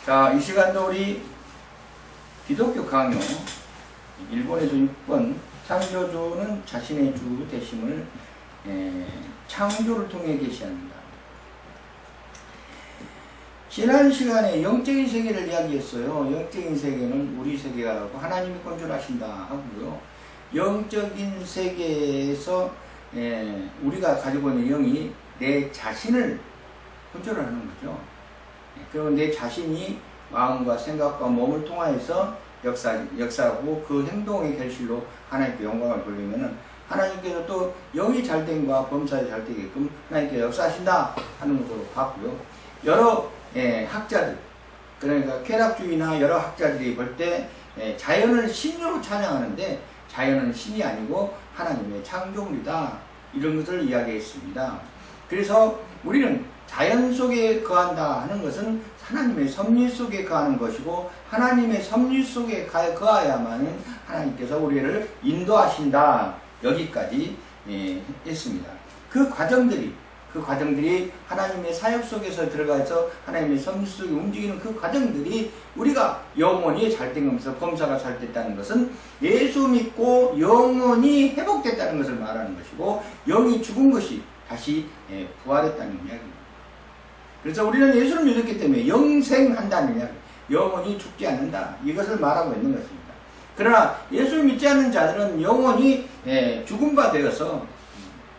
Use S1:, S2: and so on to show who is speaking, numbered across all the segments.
S1: 자, 이 시간도 우리 기독교 강요 일본에서 6번 창조주는 자신의 주 되심을 창조를 통해 계시합니다. 지난 시간에 영적인 세계를 이야기했어요. 영적인 세계는 우리 세계가 하나님이 건축하신다 하고요. 영적인 세계에서 우리가 가지고 있는 영이 내 자신을 컨트롤 하는 거죠. 그리고 내 자신이 마음과 생각과 몸을 통하여서 역사하고 그 행동의 결실로 하나님께 영광을 돌리면은 하나님께서 또 영이 잘됨과 범사에 잘되게끔 하나님께 역사하신다 하는 것으로 봤고요. 여러 학자들, 그러니까 쾌락주의나 여러 학자들이 볼 때 자연을 신으로 찬양하는데 자연은 신이 아니고 하나님의 창조물이다, 이런 것을 이야기했습니다. 그래서 우리는 자연 속에 거한다 하는 것은 하나님의 섭리 속에 거하는 것이고, 하나님의 섭리 속에 거하야만 하나님께서 우리를 인도하신다, 여기까지 했습니다. 그 과정들이 하나님의 사역 속에서 들어가서 하나님의 섭리 속에 움직이는 그 과정들이 우리가 영원히 잘되면서 범사가 잘됐다는 것은 예수 믿고 영원히 회복됐다는 것을 말하는 것이고, 영이 죽은 것이 다시 부활했다는 이야기입니다. 그래서 우리는 예수를 믿었기 때문에 영생한다는 이야기, 영원히 죽지 않는다, 이것을 말하고 있는 것입니다. 그러나 예수를 믿지 않는 자들은 영원히 죽은 바 되어서,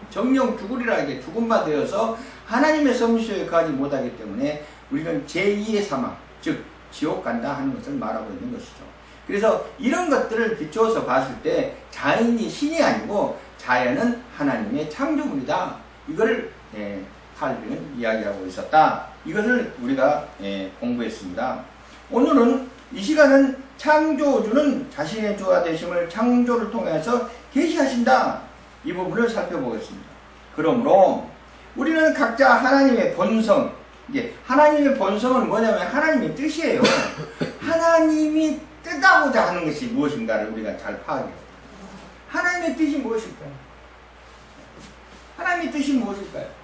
S1: 정령 죽으리라 하게 죽은 바 되어서 하나님의 섭리소에 거하지 못하기 때문에 우리는 제2의 사망, 즉 지옥 간다 하는 것을 말하고 있는 것이죠. 그래서 이런 것들을 비추어서 봤을 때 자연이 신이 아니고 자연은 하나님의 창조물이다, 이거를 칼빈은 이야기하고 있었다, 이것을 우리가 공부했습니다. 오늘은 이 시간은 창조주는 자신의 주가 되심을 창조를 통해서 계시하신다, 이 부분을 살펴보겠습니다. 그러므로 우리는 각자 하나님의 본성, 이게 하나님의 본성은 뭐냐면 하나님의 뜻이에요. 하나님이 뜻하고자 하는 것이 무엇인가를 우리가 잘 파악해요. 하나님의 뜻이 무엇일까요? 하나님의 뜻이 무엇일까요?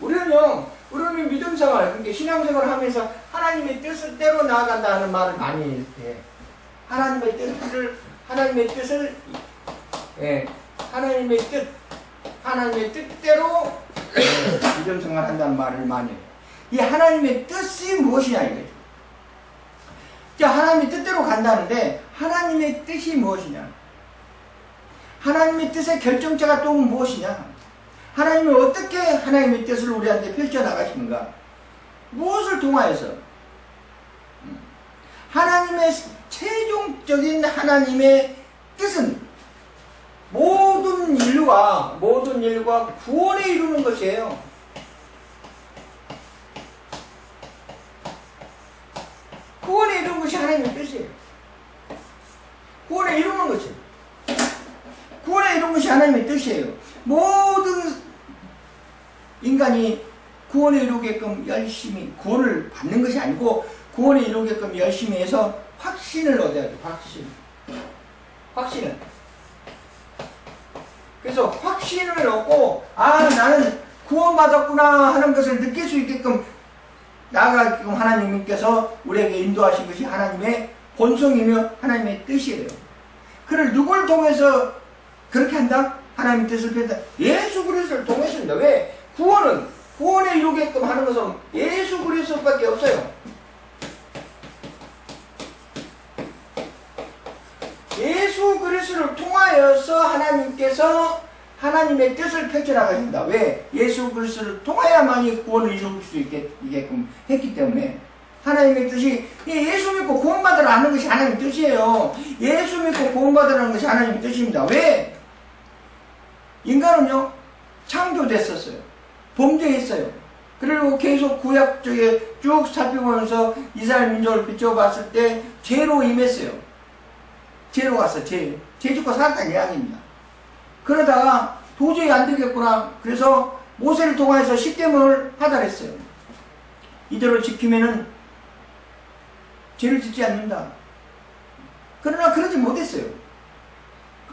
S1: 우리는 믿음생활, 그러니까 신앙생활을 하면서 하나님의 뜻대로 나아간다 하는 말을 많이 해. 하나님의 뜻대로 믿음생활 한다는 말을 많이 해요. 이 하나님의 뜻이 무엇이냐 이거죠. 하나님의 뜻대로 간다는데 하나님의 뜻이 무엇이냐? 하나님의 뜻의 결정자가 또 무엇이냐? 하나님이 어떻게 하나님의 뜻을 우리한테 펼쳐나가시는가? 무엇을 통하여서? 하나님의 최종적인 하나님의 뜻은 모든 인류가 구원에 이루는 것이에요. 구원에 이루는 것이 하나님의 뜻이에요. 구원에 이루는 것이에요. 구원에 이루는 것이 하나님의 뜻이에요. 모든 인간이 구원에 이루게끔 열심히, 구원을 받는 것이 아니고 구원에 이루게끔 열심히 해서 확신을 얻어야 돼요. 확신을. 그래서 확신을 얻고, 나는 구원받았구나 하는 것을 느낄 수 있게끔 나아가게끔 하나님께서 우리에게 인도하신 것이 하나님의 본성이며 하나님의 뜻이에요. 그를 누굴 통해서 그렇게 한다? 하나님의 뜻을 펼다. 예수 그리스도를 통해서입니다. 왜? 구원에 이루게끔 하는 것은 예수 그리스도밖에 없어요. 예수 그리스도를 통하여서 하나님께서 하나님의 뜻을 펼쳐나가십니다. 왜? 예수 그리스도를 통하여만이 구원을 이룰 수 있게끔 했기 때문에. 하나님의 뜻이 예수 믿고 구원받으라 하는 것이 하나님의 뜻이에요. 예수 믿고 구원받으라는 것이 하나님의 뜻입니다. 왜? 인간은요, 창조됐었어요. 범죄했어요. 그리고 계속 구약 쪽에 쭉 살펴보면서 이스라엘 민족을 비춰봤을 때 죄로 임했어요. 죄로 갔어요. 죄 짓고 살았다는 이야기입니다. 그러다가 도저히 안 되겠구나. 그래서 모세를 통해서 십계명을 하달했어요. 이대로 지키면은 죄를 짓지 않는다. 그러나 그러지 못했어요.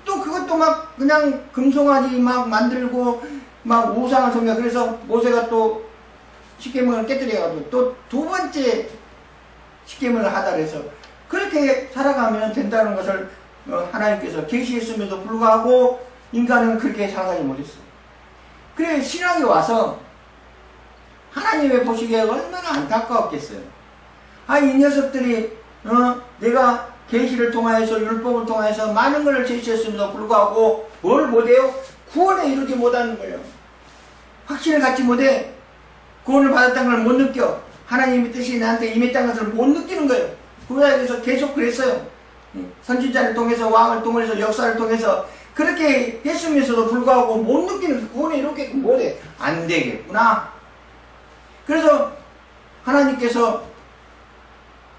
S1: 또 그것도 막 그냥 금송아지 막 만들고 막 우상을 섬겨. 그래서 모세가 또 십계명을 깨뜨려가지고 또 두 번째 십계명을 하다 그래서 그렇게 살아가면 된다는 것을 하나님께서 계시했음에도 불구하고 인간은 그렇게 살아가지 못했어요. 그래 신앙에 와서 하나님의 보시기에 얼마나 안타까웠겠어요. 아, 이 녀석들이 내가 계시를 통하여서 율법을 통하여서 많은 것을 제시했음에도 불구하고 뭘 못해요? 구원에 이르지 못하는 거예요. 확신을 갖지 못해. 구원을 받았다는 걸 못 느껴. 하나님의 뜻이 나한테 임했다는 것을 못 느끼는 거예요. 구약에서 계속 그랬어요. 선지자를 통해서 왕을 통해서 역사를 통해서 그렇게 했으면서도 불구하고 못 느끼는 구원에 이렇게 못해. 안 되겠구나. 그래서 하나님께서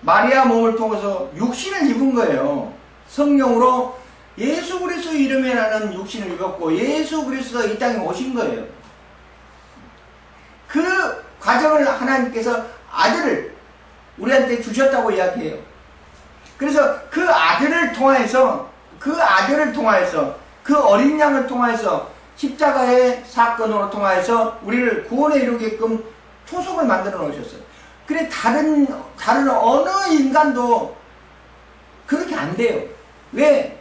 S1: 마리아 몸을 통해서 육신을 입은 거예요. 성령으로 예수 그리스도 이름이라는 육신을 입었고 예수 그리스도가 이 땅에 오신 거예요. 그 과정을 하나님께서 아들을 우리한테 주셨다고 이야기해요. 그래서 그 아들을 통해서 그 어린 양을 통해서 십자가의 사건으로 통해서 우리를 구원에 이루게끔 초석을 만들어 놓으셨어요. 그래 다른 어느 인간도 그렇게 안 돼요. 왜?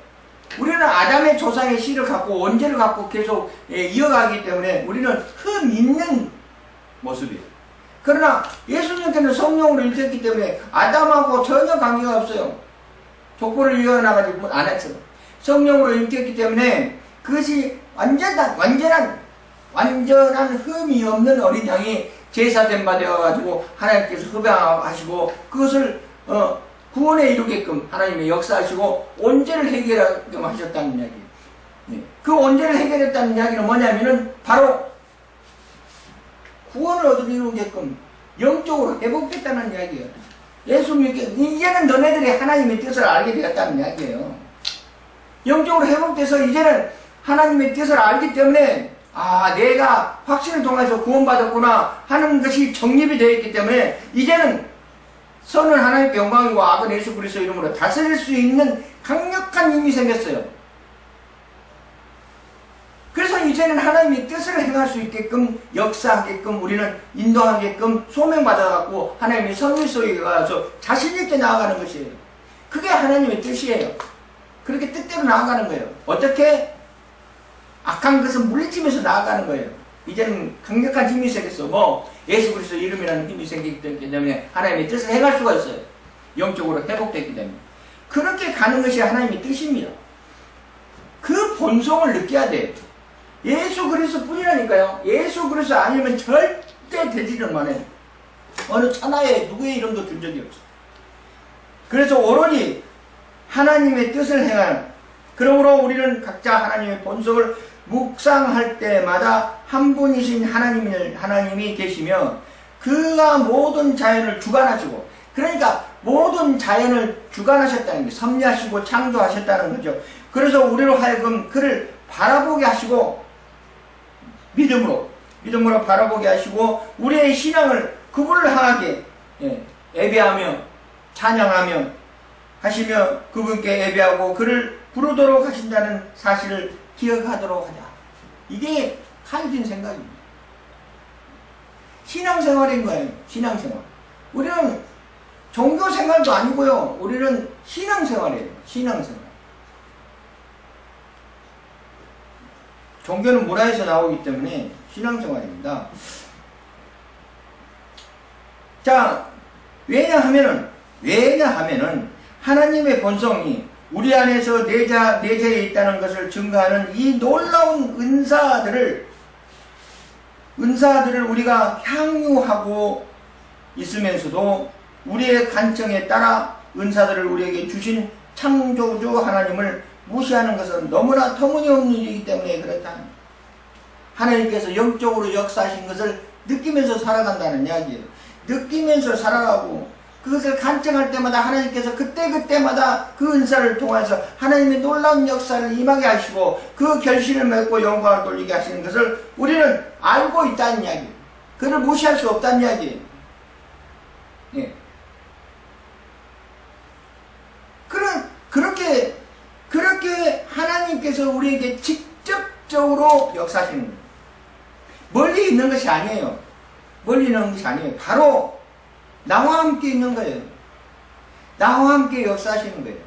S1: 우리는 아담의 조상의 씨를 갖고 원죄를 갖고 계속 이어가기 때문에 우리는 흠 있는 모습이에요. 그러나 예수님께는 성령으로 일했기 때문에 아담하고 전혀 관계가 없어요. 족보를 이어나가지고 안 했어요. 성령으로 일했기 때문에 그것이 완전한 흠이 없는 어린 양이 제사된 바 되어가지고 하나님께서 흡양하시고 그것을 구원에 이루게끔 하나님의 역사하시고 원죄를 해결하게끔 하셨다는 이야기예요. 네. 그 원죄를 해결했다는 이야기는 뭐냐면은 바로 구원을 얻으려게끔 영적으로 회복됐다는 이야기예요. 예수 믿게 이제는 너네들이 하나님의 뜻을 알게 되었다는 이야기예요. 영적으로 회복돼서 이제는 하나님의 뜻을 알기 때문에 아 내가 확신을 통해서 구원받았구나 하는 것이 정립이 되어 있기 때문에 이제는 선은 하나님께 영광이고 악은 예수 그리스도 이름으로 다스릴 수 있는 강력한 힘이 생겼어요. 그래서 이제는 하나님의 뜻을 행할 수 있게끔 역사하게끔 우리는 인도하게끔 소명받아갖고 하나님의 성령 속에 가서 자신있게 나아가는 것이에요. 그게 하나님의 뜻이에요. 그렇게 뜻대로 나아가는 거예요. 어떻게? 악한 것은 물리치면서 나아가는 거예요. 이제는 강력한 힘이 생겼어. 예수 그리스도 이름이라는 힘이 생기기 때문에 하나님의 뜻을 행할 수가 있어요. 영적으로 회복됐기 때문에. 그렇게 가는 것이 하나님의 뜻입니다. 그 본성을 느껴야 돼요. 예수 그리스도 뿐이라니까요. 예수 그리스도 아니면 절대 되지를 못해요. 어느 천하에 누구의 이름도 준 적이 없어요. 그래서 오로지 하나님의 뜻을 행하는, 그러므로 우리는 각자 하나님의 본성을 묵상할 때마다 한 분이신 하나님이 계시며 그가 모든 자연을 주관하시고, 그러니까 모든 자연을 주관하셨다는 게 섭리하시고 창조하셨다는 거죠. 그래서 우리로 하여금 그를 바라보게 하시고 믿음으로 바라보게 하시고 우리의 신앙을 그분을 향하게 예배하며 찬양하며 하시며 그분께 예배하고 그를 부르도록 하신다는 사실을 기억하도록 하자. 이게 하이든 생각입니다. 신앙생활인 거예요. 신앙생활. 우리는 종교생활도 아니고요. 우리는 신앙생활이에요. 신앙생활. 종교는 문화에서 나오기 때문에 신앙생활입니다. 자, 왜냐하면은 하나님의 본성이 우리 안에서 내재해 있다는 것을 증거하는 이 놀라운 은사들을 우리가 향유하고 있으면서도 우리의 간청에 따라 은사들을 우리에게 주신 창조주 하나님을 무시하는 것은 너무나 터무니없는 일이기 때문에 그렇다. 하나님께서 영적으로 역사하신 것을 느끼면서 살아간다는 이야기예요. 느끼면서 살아가고 그것을 간증할 때마다 하나님께서 그때마다 그 은사를 통해서 하나님의 놀라운 역사를 임하게 하시고 그 결실을 맺고 영광을 돌리게 하시는 것을 우리는 알고 있다는 이야기예요. 그를 무시할 수 없다는 이야기예요. 예. 그렇게 하나님께서 우리에게 직접적으로 역사하시는 거예요. 멀리 있는 것이 아니에요. 멀리 있는 것이 아니에요. 바로 나와 함께 있는 거예요. 나와 함께 역사하시는 거예요.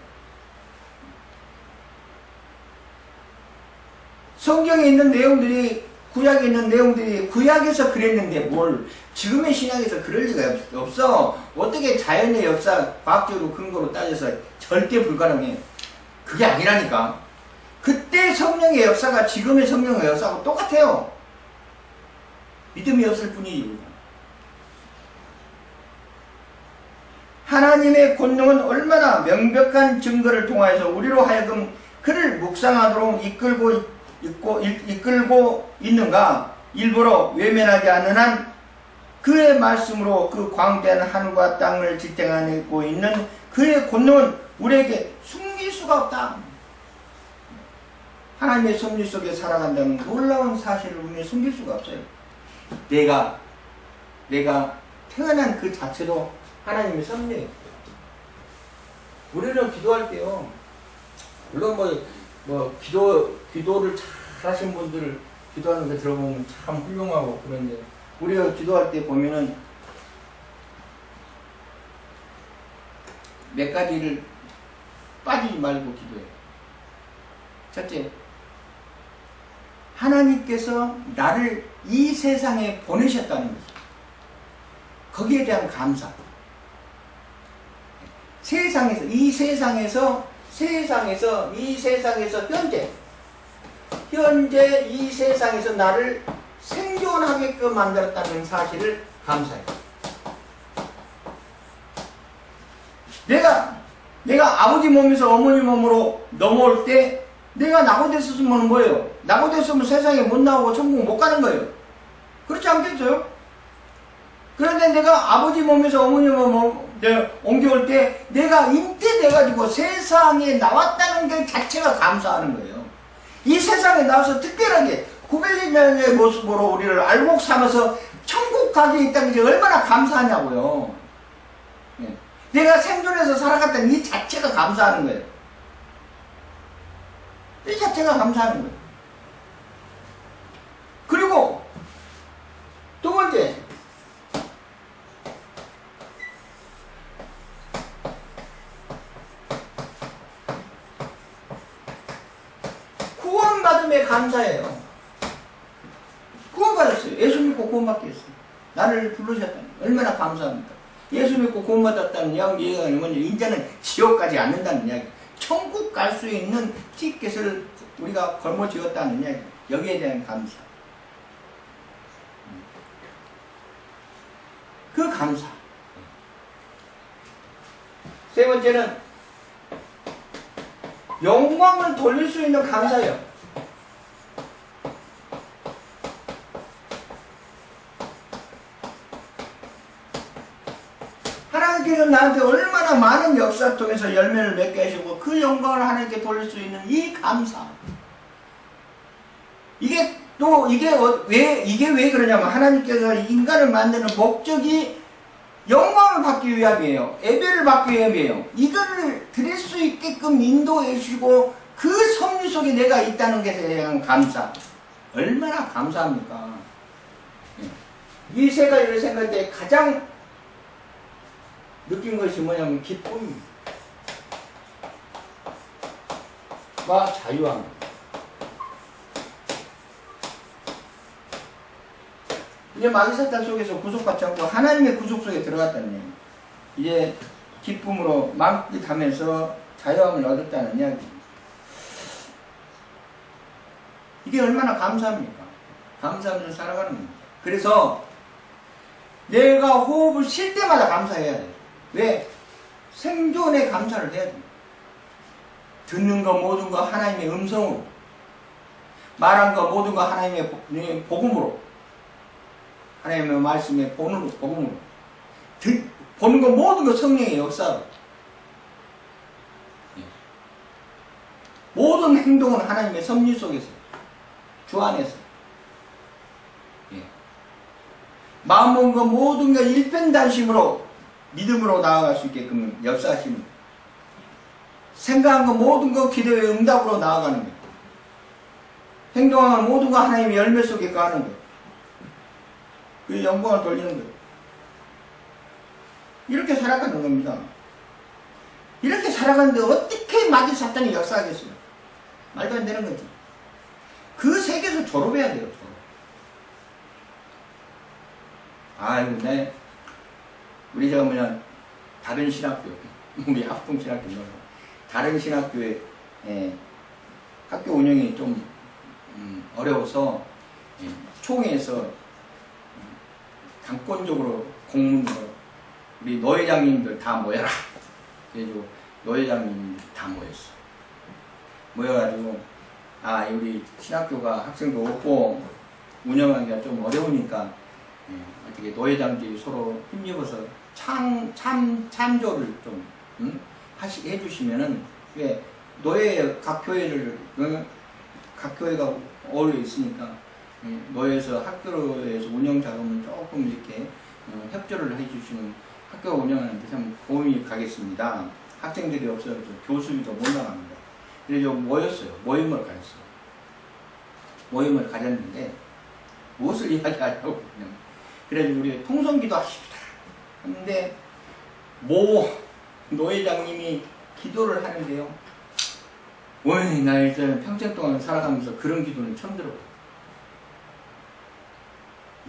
S1: 성경에 있는 내용들이, 구약에 있는 내용들이 구약에서 그랬는데 뭘 지금의 신약에서 그럴 리가 없어. 어떻게 자연의 역사 과학적으로 근거로 따져서 절대 불가능해. 그게 아니라니까. 그때 성령의 역사가 지금의 성령의 역사하고 똑같아요. 믿음이 없을 뿐이지. 하나님의 권능은 얼마나 명백한 증거를 통하여서 우리로 하여금 그를 묵상하도록 이끌고 있는가. 일부러 외면하지 않는 한 그의 말씀으로 그 광대한 하늘과 땅을 지탱하고 있는 그의 권능은 우리에게 숨길 수가 없다. 하나님의 섭리 속에 살아간다는 놀라운 사실을 우리는 숨길 수가 없어요. 내가 태어난 그 자체도 하나님의 섭리예요. 우리는 기도할 때요, 물론 기도를 잘 하신 분들 기도하는 거 들어보면 참 훌륭하고 그런데, 우리가 기도할 때 보면은 몇 가지를 빠지지 말고 기도해요. 첫째, 하나님께서 나를 이 세상에 보내셨다는 거죠. 거기에 대한 감사. 이 세상에서 현재 이 세상에서 나를 생존하게끔 만들었다는 사실을 감사해요. 내가 아버지 몸에서 어머니 몸으로 넘어올 때 내가 낙오됐었으면 뭐예요? 낙오됐으면 세상에 못 나오고 천국 못 가는 거예요. 그렇지 않겠어요? 그런데 내가 아버지 몸에서 어머니 몸으로 옮겨올 때 내가 잉태돼가지고 세상에 나왔다는 게 자체가 감사하는 거예요. 이 세상에 나와서 특별하게 900년의 모습으로 우리를 알곡 삼아서 천국 가게 있다는 게 얼마나 감사하냐고요. 내가 생존해서 살아갔다는 이 자체가 감사하는 거예요. 이 자체가 감사하는 거예요. 그리고 두 번째, 구원받음에 감사해요. 구원받았어요. 예수 믿고 구원받겠어요. 나를 부르셨다니 얼마나 감사합니까? 예수 믿고 구원받았다는 이야기가 뭐냐, 이제는 지옥까지 않는다는 이야기, 천국 갈 수 있는 티켓을 우리가 걸머쥐었다는 이야기, 여기에 대한 감사. 그 감사. 세 번째는 영광을 돌릴 수 있는 감사예요. 하나님께서 나한테 얼마나 많은 역사 통해서 열매를 맺게 하시고 그 영광을 하나님께 돌릴 수 있는 이 감사. 이게 왜 그러냐면 하나님께서 인간을 만드는 목적이 영광을 받기 위함이에요. 예배를 받기 위함이에요. 이거를 드릴 수 있게끔 인도해 주시고 그 섭리 속에 내가 있다는 것에 대한 감사. 얼마나 감사합니까? 이 세 가지를 생각할 때 가장 느낀 것이 뭐냐면 기쁨과 자유함. 이제 마귀사탄 속에서 구속받지 않고 하나님의 구속 속에 들어갔다는 얘기. 이제 기쁨으로 만끽하면서 자유함을 얻었다는 이야기. 이게 얼마나 감사합니까? 감사하면서 살아가는 겁니다. 그래서 내가 호흡을 쉴 때마다 감사해야 돼요. 왜? 생존에 감사를 해야 돼요. 듣는 거 모든 거 하나님의 음성으로, 말한 거 모든 거 하나님의 복음으로, 하나님의 말씀의 복음으로, 보는 거 모든 거 성령의 역사로, 모든 행동은 하나님의 섭리 속에서, 주 안에서, 마음 먹은 거 모든 거 일편단심으로 믿음으로 나아갈 수 있게끔 역사하십니다. 생각한 거 모든 거 기도의 응답으로 나아가는 거예요. 행동한 모든 거 하나님의 열매 속에 가는 거예요. 그 영광을 돌리는 거예요. 이렇게 살아가는 겁니다. 이렇게 살아가는데 어떻게 마귀 사탄이 역사하겠어요? 말도 안 되는 거지. 그 세계에서 졸업해야 돼요. 졸업. 아이고, 우리 저 뭐냐 다른 신학교, 우리 합동신학교 다른 신학교에 학교 운영이 좀 어려워서 총회에서 당권적으로 공문으로 우리 노회장님들 다 모여라. 그래가지고 노회장님들 다 모였어. 모여가지고 우리 신학교가 학생도 없고 운영하기가 좀 어려우니까 어떻게 노회장들이 서로 힘입어서 참조를 좀 해주시면은 노예 각 교회를 각 교회가 어울려 있으니까 노예에서 학교에서 운영 자금을 조금 이렇게 협조를 해주시는 학교가 운영하는데 참 도움이 가겠습니다. 학생들이 없어서 교수비도 못 나갑니다. 그래서 모였어요. 모임을 가졌어요. 모임을 가졌는데 무엇을 이야기하려고 그래서 우리 통성기도 하십시다. 근데 노회장님이 기도를 하는데요. 나 일단 평생 동안 살아가면서 그런 기도는 처음 들어봐요.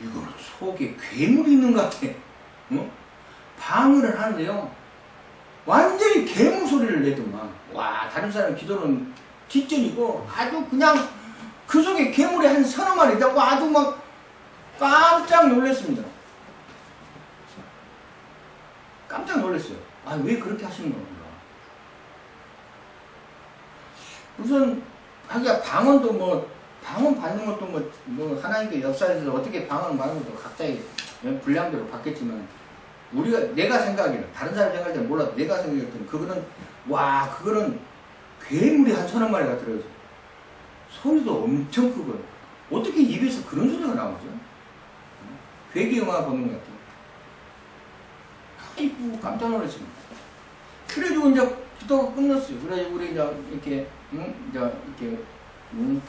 S1: 이거 속에 괴물이 있는 것 같아. 방언을 하는데요. 완전히 괴물 소리를 내더만. 와, 다른 사람 기도는 뒷전이고 아주 그냥 그 속에 괴물이 한 서너 마리 있다고 아주 막 깜짝 놀랐습니다. 깜짝 놀랐어요. 왜 그렇게 하시는 건가? 우선 하기야 방언도 방언 받는 것도 하나님께 역사에서 어떻게 방언을 받는 것도 각자의 분량대로 받겠지만 내가 생각하기는 다른 사람 생각할 때는 몰라도 내가 생각할 때는 그거는 괴물이 한 서너 마리가 들어있어. 소리도 엄청 크고 어떻게 입에서 그런 소리가 나오죠? 괴기 영화 보는 것 같아요. 아이고 깜짝 놀랐습니다. 그래가지고 이제 기도가 끝났어요. 그래가지고 우리 이제 이렇게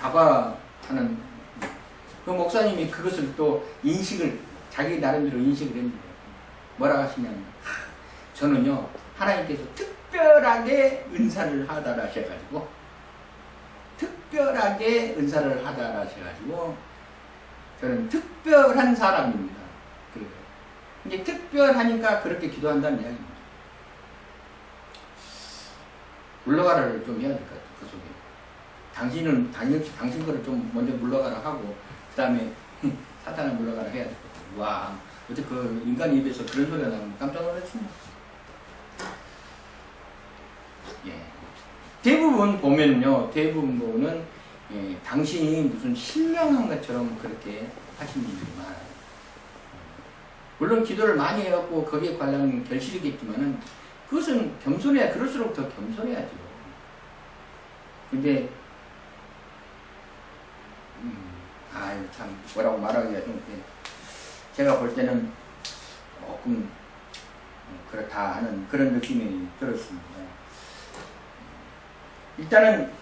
S1: 다과하는 그 목사님이 그것을 또 자기 나름대로 인식을 했는데 뭐라고 하시냐면 저는요 하나님께서 특별하게 은사를 하다라 하셔가지고 저는 특별한 사람입니다. 이제 특별하니까 그렇게 기도한다는 이야기입니다. 물러가라를 좀 해야 될 것 같아요. 그 속에 당신 거를 좀 먼저 물러가라 하고 그 다음에 사탄을 물러가라 해야 될 것 같아요. 와, 어째 그 인간 입에서 그런 소리가 나면 깜짝 놀랐습니다. 대부분 보면은 당신이 무슨 신령한 것처럼 그렇게 하신 분들이 많아요. 물론 기도를 많이 해갖고 거기에 관한 결실이겠지만은 그것은 그럴수록 더 겸손해야죠. 근데 참 뭐라고 말하기가 좀 제가 볼 때는 조금 그렇다 하는 그런 느낌이 들었습니다. 일단은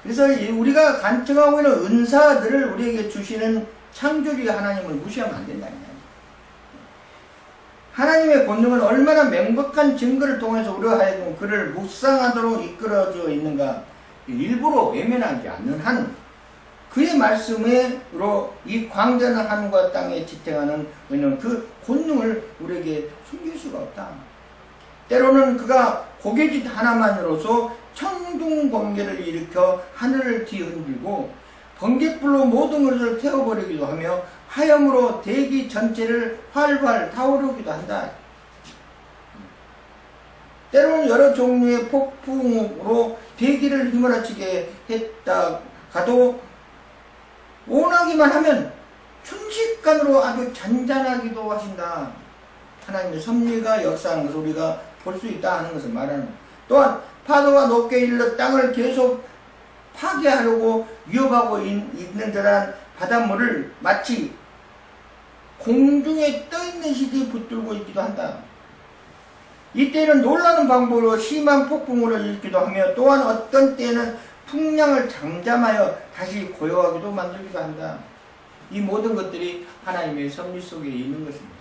S1: 그래서 우리가 간청하고 있는 은사들을 우리에게 주시는 창조주의 하나님을 무시하면 안 된다는 거예요. 하나님의 본능은 얼마나 명백한 증거를 통해서 우리가 하여금 그를 묵상하도록 이끌어져 있는가 일부러 외면하지 않는 한 그의 말씀으로 이 광대한 하늘과 땅에 지탱하는 그 본능을 우리에게 숨길 수가 없다. 때로는 그가 고개짓 하나만으로서 천둥 번개를 일으켜 하늘을 뒤흔들고 번갯불로 모든 것을 태워버리기도 하며 하염으로 대기 전체를 활활 타오르기도 한다. 때로는 여러 종류의 폭풍으로 대기를 휘몰아치게 했다가도 원하기만 하면 순식간으로 아주 잔잔하기도 하신다. 하나님의 섭리가 역사하는 것을 우리가 볼 수 있다 하는 것을 말하는 것. 또한 파도가 높게 일러 땅을 계속 파괴하려고 위협하고 있는 듯한 바닷물을 마치 공중에 떠있는 시대에 붙들고 있기도 한다. 이때는 놀라는 방법으로 심한 폭풍우를 일으키기도 하며 또한 어떤 때는 풍량을 잠잠하여 다시 고요하기도 만들기도 한다. 이 모든 것들이 하나님의 섭리 속에 있는 것입니다.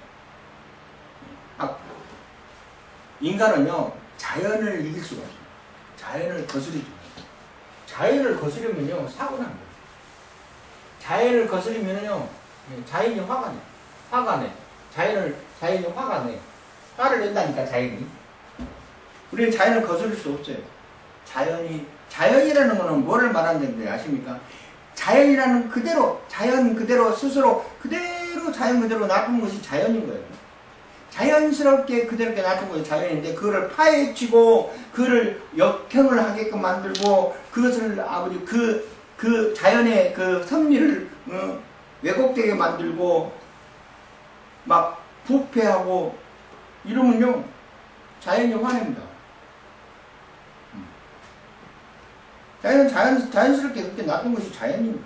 S1: 인간은요, 자연을 이길 수가 없어요. 자연을 거스리죠. 자연을 거스르면요, 사고 납니다. 자연을 거스르면요, 자연이 화가 내. 화가 내. 자연이 화가 내. 화를 낸다니까, 자연이. 우리는 자연을 거스를 수 없어요. 자연이라는 것은 뭐를 말하는지 아십니까? 자연이라는 자연 그대로 스스로 자연 그대로 놔둔 것이 자연인 거예요. 자연스럽게 그대로 놔둔 것이 자연인데, 그거를 파헤치고, 그거를 역행을 하게끔 만들고, 그것을 그 자연의 그 섭리를, 왜곡되게 만들고, 막 부패하고, 이러면요, 자연이 화냅니다. 자연스럽게 그렇게 놔둔 것이 자연입니다.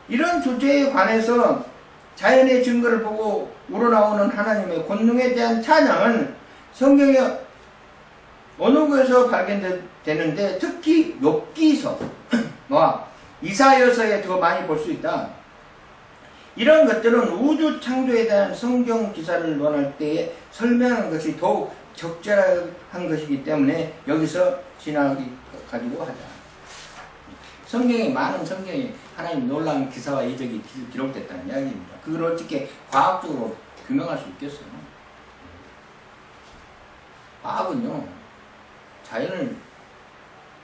S1: 이런 주제에 관해서 자연의 증거를 보고 우러나오는 하나님의 권능에 대한 찬양은 성경에 어느 곳에서 발견되는데, 특히 욥기서와 이사야서에 더 많이 볼 수 있다. 이런 것들은 우주 창조에 대한 성경 기사를 논할 때에 설명하는 것이 더욱 적절한 것이기 때문에 여기서 지나가기 가지고 하자. 많은 성경에 하나님 놀라운 기사와 이적이 기록됐다는 이야기입니다. 그걸 어떻게 과학적으로 규명할 수 있겠어요? 과학은요, 자연을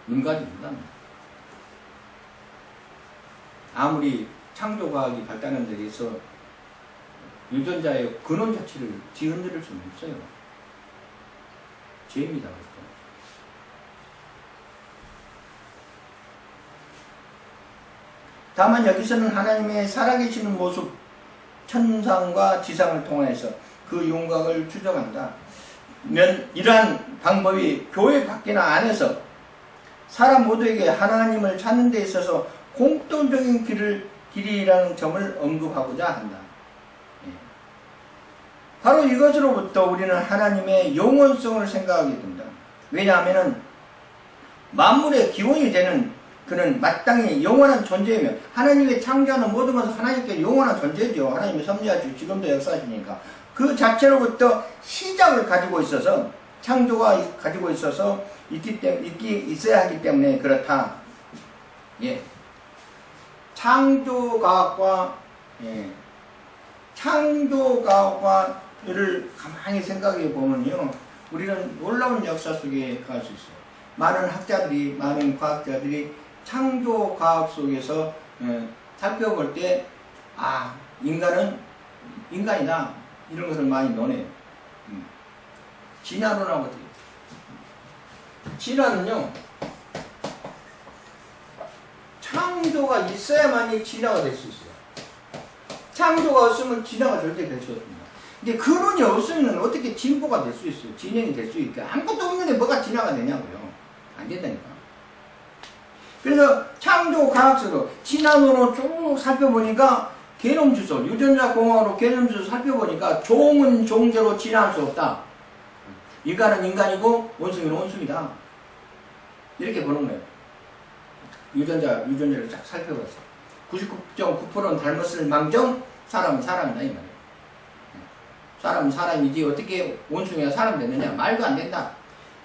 S1: 능가집니다. 아무리 창조과학이 발달한 데 있어 유전자의 근원 자체를 뒤흔들 수는 없어요. 죄입니다. 다만 여기서는 하나님의 살아계시는 모습, 천상과 지상을 통해서 그 윤곽을 추정한다. 이러한 방법이 교회 밖이나 안에서 사람 모두에게 하나님을 찾는 데 있어서 공통적인 길이라는 점을 언급하고자 한다. 바로 이것으로부터 우리는 하나님의 영원성을 생각하게 된다. 왜냐하면 만물의 기원이 되는 그는 마땅히 영원한 존재이며, 하나님의 창조하는 모든 것은 하나님께 영원한 존재죠. 하나님이 섭리하시고 지금도 역사하시니까 그 자체로부터 시작을 가지고 있어서, 창조가 가지고 있어서 있어야 하기 때문에 그렇다. 예. 창조과학과를 가만히 생각해 보면요, 우리는 놀라운 역사 속에 갈 수 있어요. 많은 과학자들이 창조과학 속에서 살펴볼 때, 인간은 인간이다, 이런 것을 많이 논해요. 진화론하고 어떻게? 진화는요, 창조가 있어야만이 진화가 될 수 있어요. 창조가 없으면 진화가 절대 될 수 없습니다. 근데 근원이 없으면 어떻게 진보가 될 수 있어요? 진행이 될 수 있게. 아무것도 없는데 뭐가 진화가 되냐고요. 안 된다니까. 그래서 창조과학적으로 진화론으로 쭉 살펴보니까, 게놈 주소, 유전자 공학으로 게놈 주소 살펴보니까 종은 종대로 진화할 수 없다. 인간은 인간이고 원숭이는 원숭이다. 이렇게 보는 거예요. 유전자를 쫙 살펴봤어. 99.9%는 닮았을 망정 사람은 사람이다, 이 말이에요. 사람은 사람이지 어떻게 원숭이가 사람 됐느냐? 말도 안 된다.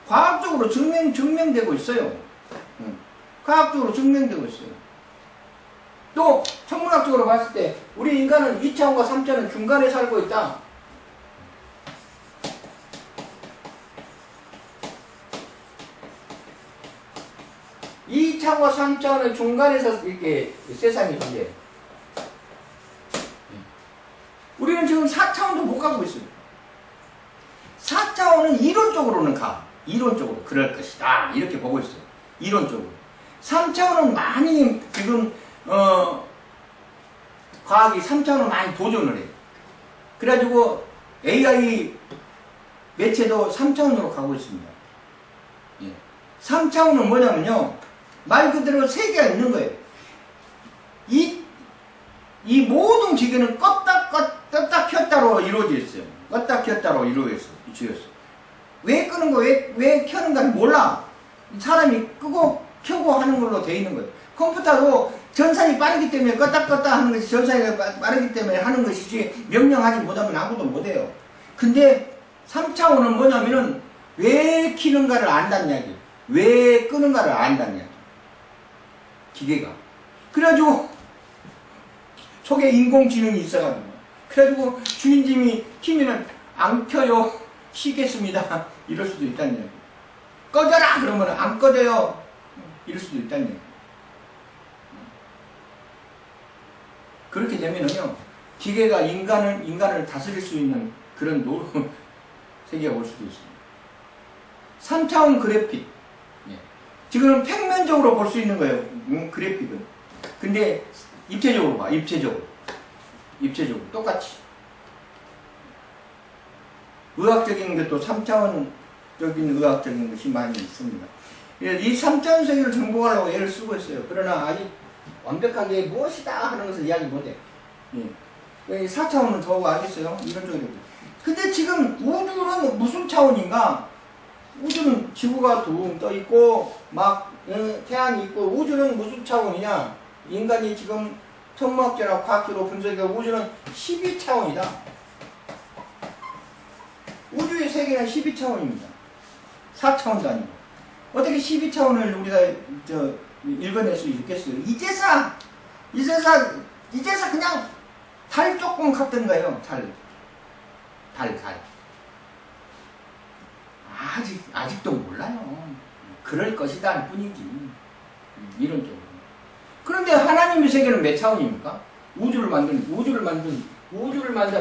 S1: 과학적으로 증명되고 있어요. 과학적으로 증명되고 있어요. 또 천문학적으로 봤을 때 우리 인간은 2차원과 3차원 중간에 살고 있다. (2차원과 3차원의) 중간에서 이렇게 세상이 존재해요. 우리는 지금 4차원도 못 가고 있어요. 4차원은 이론적으로는 이론적으로 그럴 것이다, 이렇게 보고 있어요. 이론적으로. 3차원은 많이 지금 과학이 3차원을 많이 도전을 해요. 그래가지고 AI 매체도 3차원으로 가고 있습니다. 3차원은 뭐냐면요, 말 그대로 세계가 있는 거예요. 이 모든 기계는 껐다 켰다로 이루어져 있어요. 껐다 켰다로 이루어져 있어요. 왜 끄는 거, 왜 켜는 가 몰라. 사람이 끄고 켜고 하는 걸로 되어 있는 거예요. 컴퓨터도 전산이 빠르기 때문에 껐다 하는 것이 전산이 빠르기 때문에 하는 것이지 명령하지 못하면 아무도 못해요. 근데 3차원은 뭐냐면은 왜 키는가를 안다는 이야기예요. 왜 끄는가를 안다는 이야기. 기계가. 그래가지고 속에 인공지능이 있어가지고 그래가지고 주인님이 키면은 안 켜요. 쉬겠습니다. 이럴 수도 있다는 이야기. 꺼져라! 그러면 안 꺼져요. 이럴 수도 있다는 이야기. 그렇게 되면은요, 기계가 인간을 다스릴 수 있는 그런 세계가 올 수도 있습니다. 3차원 그래픽. 예. 지금은 평면적으로 볼 수 있는 거예요. 그래픽은. 근데 입체적으로 봐. 입체적으로. 똑같이. 의학적인 것도 3차원적인 의학적인 것이 많이 있습니다. 이 3차원 세계를 정복하려고 애를 쓰고 있어요. 그러나 아직 완벽하게 무엇이다 하는 것을 이야기 못해. 예. 4차원은 더 알겠어요. 이런 쪽으로. 근데 지금 우주는 무슨 차원인가? 우주는 지구가 둥 떠 있고 막 태양이 있고 우주는 무슨 차원이냐? 인간이 지금 천문학자나 과학적으로 분석해서 우주는 12차원이다. 우주의 세계는 12차원입니다. 4차원도 아니고. 어떻게 12차원을 우리가 읽어낼 수 있겠어요? 이제사 그냥 달 조금 갔던가요? 달. 아직도 몰라요. 그럴 것이다 할 뿐이지. 이런 쪽으로. 그런데 하나님의 세계는 몇 차원입니까? 우주를 만든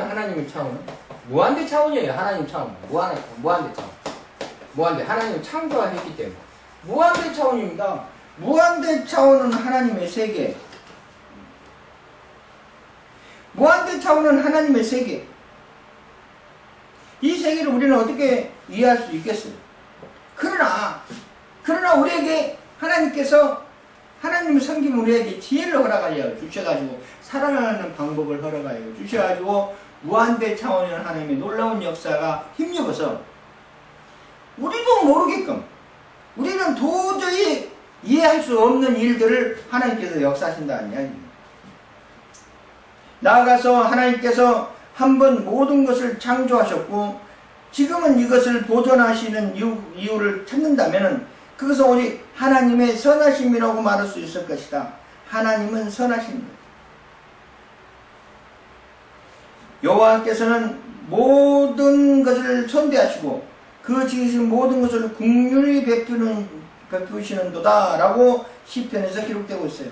S1: 하나님의 차원은 무한대 차원이에요. 하나님 차원. 무한대 차원. 무한대. 하나님이 창조했기 때문에. 무한대 차원입니다. 무한대 차원은 하나님의 세계. 무한대 차원은 하나님의 세계. 이 세계를 우리는 어떻게 이해할 수 있겠어요? 그러나 우리에게 하나님을 섬기면 우리에게 지혜를 허락하여 주셔가지고 살아가는 방법을 허락하여 주셔가지고 무한대 차원의 하나님의 놀라운 역사가 힘입어서 우리도 모르게끔 우리는 도저히 이해할 수 없는 일들을 하나님께서 역사하신다는 이야기입니다. 나아가서 하나님께서 한번 모든 것을 창조하셨고 지금은 이것을 보존하시는 이유를 찾는다면 그것은 오직 하나님의 선하심이라고 말할 수 있을 것이다. 하나님은 선하십니다. 여호와께서는 모든 것을 선대하시고 그 지으신 모든 것을 긍휼히 베푸시는도다 라고 시편에서 기록되고 있어요.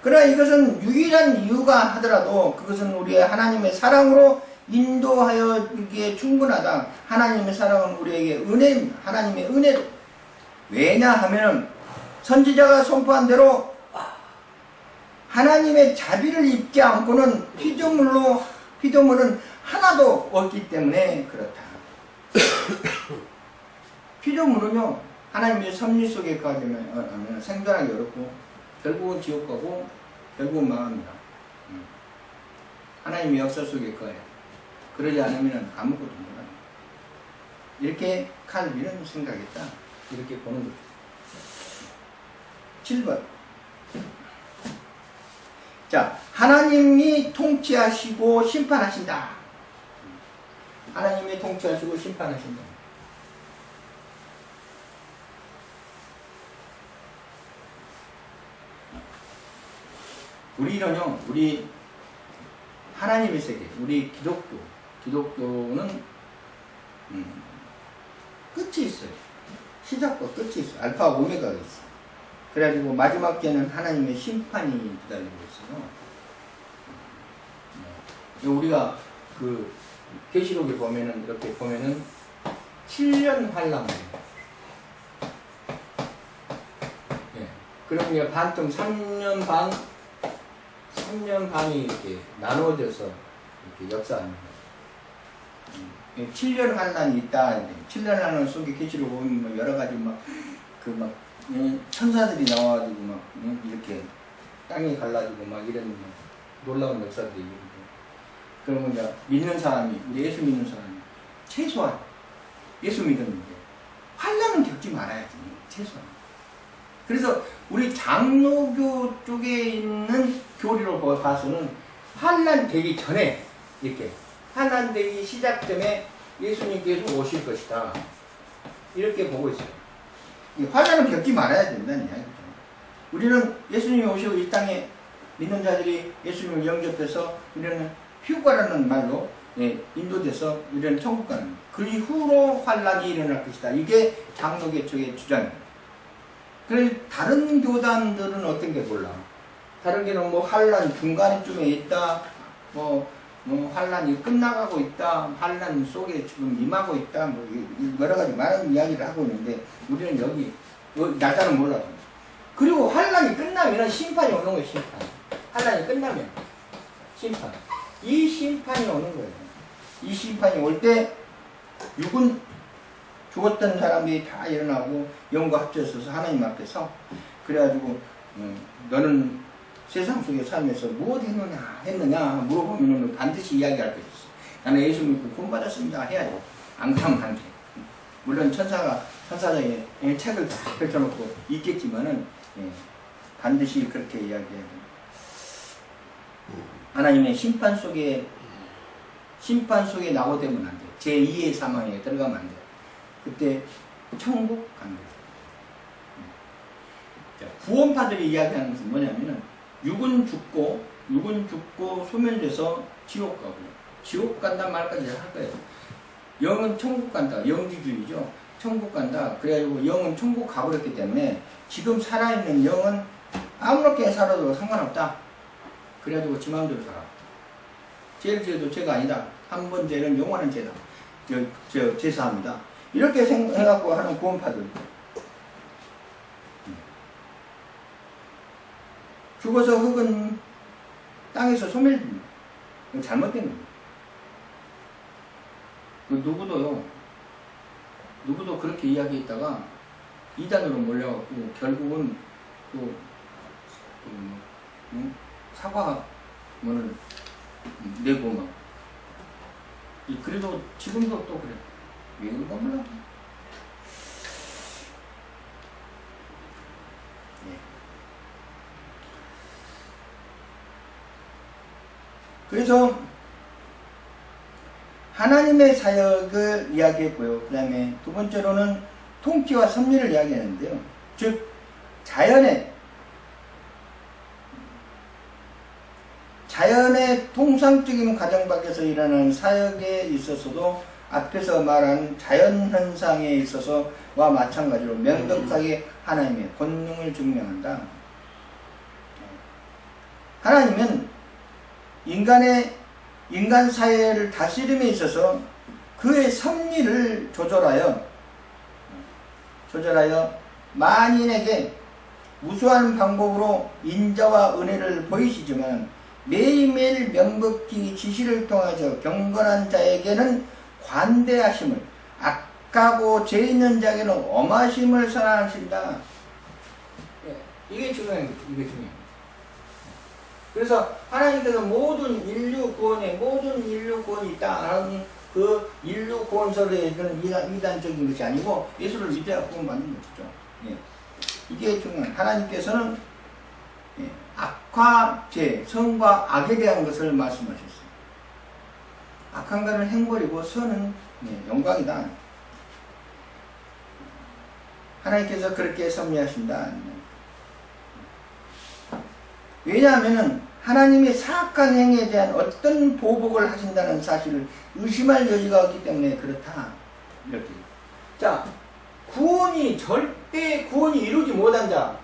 S1: 그러나 이것은 유일한 이유가 하더라도 그것은 우리의 하나님의 사랑으로 인도하여기에 충분하다. 하나님의 사랑은 우리에게 은혜입니다. 하나님의 은혜로. 왜냐하면 선지자가 선포한 대로 하나님의 자비를 입지 않고는 피조물은 하나도 없기 때문에 그렇다. 피조물은요 하나님의 섭리 속에 가면 생존하기 어렵고 결국은 지옥 가고 결국은 망합니다. 하나님의 역사 속에 거예요. 그러지 않으면 아무것도 못합니다. 이렇게 칼빈은 생각했다. 이렇게 보는 거죠. 7번. 자, 하나님이 통치하시고 심판하신다. 하나님이 통치하시고 심판하신다. 우리는요, 우리 하나님의 세계, 우리 기독교는 끝이 있어요. 시작과 끝이 있어요. 알파와 오메가가 있어요. 그래가지고 마지막 때는 하나님의 심판이 기다리고 있어요. 우리가 그 계시록에 보면은 이렇게 보면은 7년 환란이에요. 예. 그러면 반통 3년 반이 이렇게 나누어져서 이렇게 역사합니다. 7년 환란이 있다. 7년 환란 속에 계시록 보면 뭐 여러 가지 천사들이 나와가지고 이렇게 땅이 갈라지고 이런 놀라운 역사들이 있는데 그러면 이제 믿는 사람이, 우리 예수 믿는 사람이 최소한 예수 믿었는데 환난은 겪지 말아야지, 최소한. 그래서 우리 장로교 쪽에 있는 교리로 봐서는 환난 되기 전에, 이렇게 환난 되기 시작점에 예수님께서 오실 것이다, 이렇게 보고 있어요. 환난은 겪지 말아야 된다는 이야기죠. 우리는 예수님이 오시고 이 땅에 믿는 자들이 예수님을 영접해서 우리는 휴가라는 말로 인도돼서 우리는 천국 가는, 그 이후로 환난이 일어날 것이다. 이게 장로교 쪽의 주장입니다. 그래서 다른 교단들은 어떤 게 몰라. 다른 게는 뭐 환난 중간쯤에 있다, 뭐 환난이 끝나가고 있다, 환난 속에 지금 임하고 있다, 뭐 여러 가지 많은 이야기를 하고 있는데 우리는 여기 날짜는 몰라요. 그리고 환난이 끝나면 심판이 오는 거예요. 심판. 환난이 끝나면 심판. 이 심판이 오는 거예요. 이 심판이 올 때 육은 죽었던 사람들이 다 일어나고 영과 합쳐서 하나님 앞에서, 그래가지고 너는 세상 속에 살면서 무엇 했느냐 물어보면 반드시 이야기할 것이 있어. 나는 예수 믿고 구원받았습니다 해야죠. 안 그러면 안 돼. 물론 천사장의 책을 다 펼쳐놓고 있겠지만은 반드시 그렇게 이야기해야 돼요. 하나님의 심판 속에 낙오되면 안 돼. 제2의 사망에 들어가면 안 돼. 그때 천국 갑니다. 구원파들이 이야기하는 것은 뭐냐면은 육은 죽고 소멸돼서 지옥 가고, 지옥 간다 말까지 할 거예요. 영은 천국 간다, 영지주의죠. 천국 간다. 그래가지고 영은 천국 가버렸기 때문에 지금 살아있는 영은 아무렇게 살아도 상관없다. 그래가지고 지 마음대로 살아. 죄를 지어도 죄가 아니다. 한 번 죄는 영원한 죄다. 제사합니다. 이렇게 생각하고 하는 구원파들. 죽어서 흙은 땅에서 소멸됩니다. 잘못된 겁니다. 누구도 그렇게 이야기했다가 이단으로 몰려갖고 결국은 또 사과문을 내고 막. 그래도 지금도 또 그래. 왜 그런가 몰라. 그래서 하나님의 사역을 이야기했고요. 그 다음에 두 번째로는 통치와 섭리를 이야기하는데요. 즉 자연의 통상적인 과정 밖에서 일어나는 사역에 있어서도 앞에서 말한 자연현상에 있어서와 마찬가지로 명백하게 하나님의 권능을 증명한다. 하나님은 인간 사회를 다스림에 있어서 그의 섭리를 조절하여 만인에게 무수한 방법으로 인자와 은혜를 보이시지만 매일매일 명백히 지시를 통해서 경건한 자에게는 관대하심을, 악하고 죄 있는 자에게는 엄하심을 선언하신다. 이게 중요해요. 그래서 하나님께서 모든 인류 구원이 있다 하는 그 인류 구원설에는 이단적인 것이 아니고 예수를 믿어야 구원받는 것이죠. 이게 중요한, 하나님께서는 악과 죄, 선과 악에 대한 것을 말씀하셨어요. 악한 것은 행벌이고 선은 영광이다. 하나님께서 그렇게 섭리하신다. 왜냐하면 하나님의 사악한 행위에 대한 어떤 보복을 하신다는 사실을 의심할 여지가 없기 때문에 그렇다. 이렇게. 자, 절대 구원이 이루지 못한 자,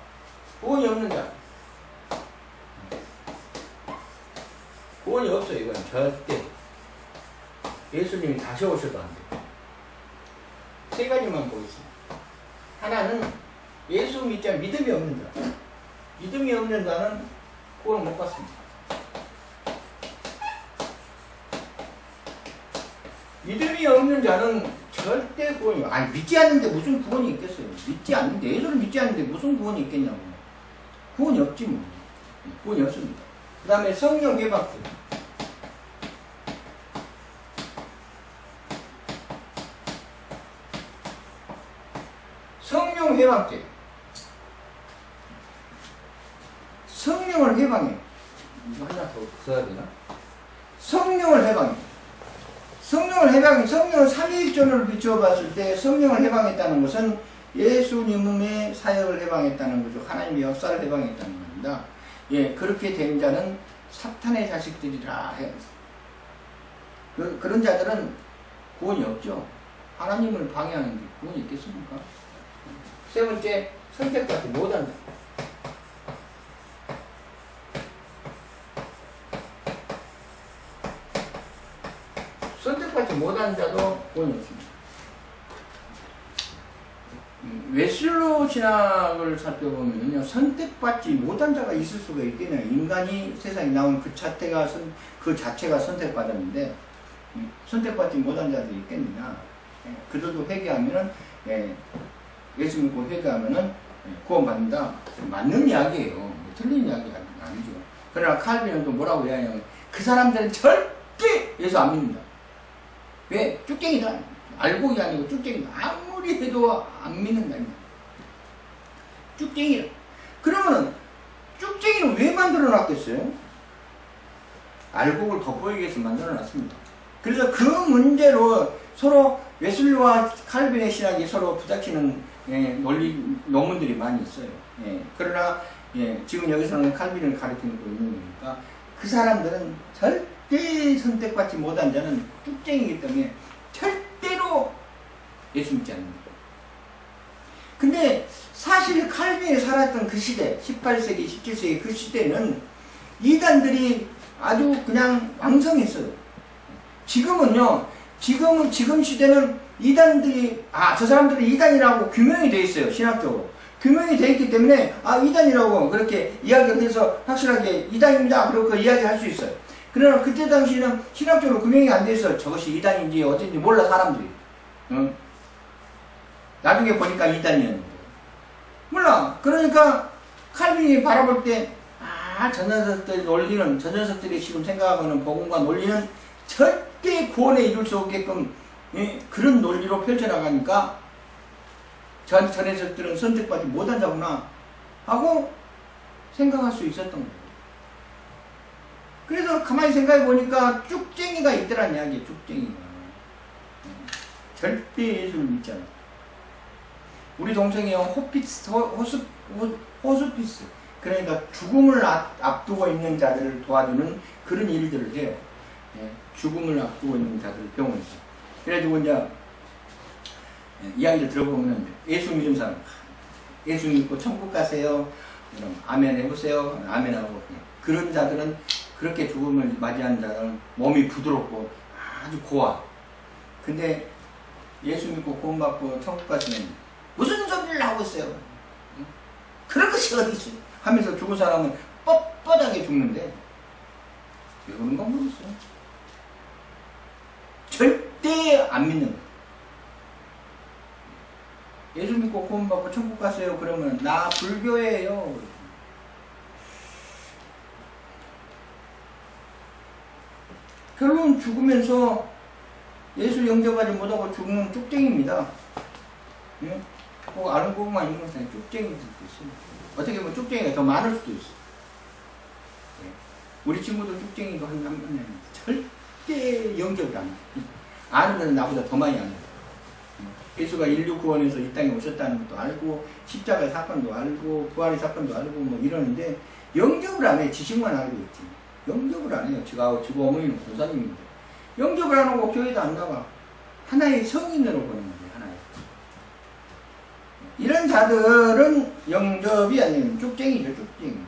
S1: 구원이 없는 자. 구원이 없어요. 이건 절대. 예수님이 다시 오셔도 안 돼요. 세 가지만 보겠습니다. 하나는 예수 믿음이 없는 자. 믿음이 없는 자는 구원을 못 받습니다. 믿음이 없는 자는 절대 구원이, 믿지 않는데 무슨 구원이 있겠어요. 예수를 믿지 않는데 무슨 구원이 있겠냐고. 구원이 없지 뭐. 구원이 없습니다. 그 다음에 성령 외박들. 성령 회방죄. 성령을 회방해. 이거 하나 더 써야 되나? 성령을 회방해. 성령을 해방해. 성령을 삼위일존으로 비추어 봤을 때 성령을 해방했다는 것은 예수님의 사역을 해방했다는 거죠. 하나님의 역사를 해방했다는 겁니다. 예, 그렇게 된 자는 사탄의 자식들이라 해요. 그런 자들은 구원이 없죠. 하나님을 방해하는 게 구원이 있겠습니까? 세 번째, 선택받지 못한다. 선택받지 못한 자도 구원이 없습니다. 웨슬로 신학을 살펴보면요, 선택받지 못한 자가 있을 수가 있겠네요. 인간이 세상에 나온 그 자체가 선택받았는데, 선택받지 못한 자들이 있겠느냐. 그들도 회개하면은, 예수 믿고 회개하면은 구원받는다. 맞는 이야기예요. 틀린 이야기가 아니죠. 그러나 칼빈은 또 뭐라고 이야기하냐면, 그 사람들은 절대 예수 안 믿는다. 왜? 쭉쟁이다. 알고이 아니고 쭉쟁이다. 아무리 해도 안 믿는다. 쭉쟁이다. 그러면은 쭉쟁이는 왜 만들어 놨겠어요? 알곡을 돋보이기 위해서 만들어 놨습니다. 그래서 그 문제로 서로 웨슬리와 칼빈의 신학이 서로 부닥치는 논문들이 많이 있어요. 그러나 지금 여기서는 칼빈을 가르치고 있는 거니까 그 사람들은 절대 선택받지 못한 자는 쭉쟁이기 때문에 절대로 예수 믿지 않는다. 근데 사실 칼빈이 살았던 그 시대, 18세기, 17세기 그 시대는 이단들이 아주 그냥 왕성했어요. 지금은요, 지금 시대는 이단들이, 저 사람들은 이단이라고 규명이 되어 있어요, 신학적으로. 규명이 되어 있기 때문에, 이단이라고 그렇게 이야기를 해서 확실하게 이단입니다. 그렇게 이야기할 수 있어요. 그러나 그때 당시에는 신학적으로 규명이 안 돼 있어요. 저것이 이단인지 어쩐지 몰라, 사람들이. 응? 나중에 보니까 이단이었는데. 몰라. 그러니까 칼빈이 바라볼 때, 저 녀석들이 지금 생각하는 복음과 논리는 절대 구원에 이룰 수 없게끔 그런 논리로 펼쳐나가니까 저 녀석들은 선택받지 못한 자구나 하고 생각할 수 있었던 거예요. 그래서 가만히 생각해 보니까 쭉쟁이가 있더란 이야기예요. 쭉쟁이가. 절대 예수를 믿지 않아. 우리 동생이 호스피스. 그러니까 죽음을 앞두고 있는 자들을 도와주는 그런 일들을 해요. 죽음을 앞두고 있는 자들을 병원에서. 그래가지고 이제 이야기를 들어보면 예수 믿는 사람, 예수 믿고 천국 가세요. 그럼 아멘 해보세요. 아멘하고. 그런 자들은 그렇게 죽음을 맞이한 자는 몸이 부드럽고 아주 고와. 근데 예수 믿고 구원받고 천국 가시면 무슨 소리를 하고 있어요? 그런 것이 어디 있어요? 하면서 죽은 사람은 뻣뻣하게 죽는데 왜 그런가 모르겠어요. 절대 안 믿는 거예요. 예수 믿고 구원받고 천국 가세요. 그러면 나 불교예요. 결국은 죽으면서 예수 영접하지 못하고 죽는 쭉쟁이입니다. 꼭 아는 것만 있는 것은 쭉쟁이들도 있습니다. 어떻게 보면 쭉쟁이가 더 많을 수도 있어. 우리 친구도 쭉쟁이도 한 명입니다. 절대 영접을 안 해. 아는 건 나보다 더 많이 아는. 예수가 인류 구원에서 이 땅에 오셨다는 것도 알고 십자가 사건도 알고 부활의 사건도 알고 뭐 이러는데 영접을 안 해. 지식만 알고 있지. 영접을 안 해요. 지가 어머니는 공사님인데 영접을 안 하고 교회도 안 나가. 하나의 성인으로 보는 거예요. 하나의. 이런 자들은 영접이 아니면 쭉쟁이죠. 쭉쟁이.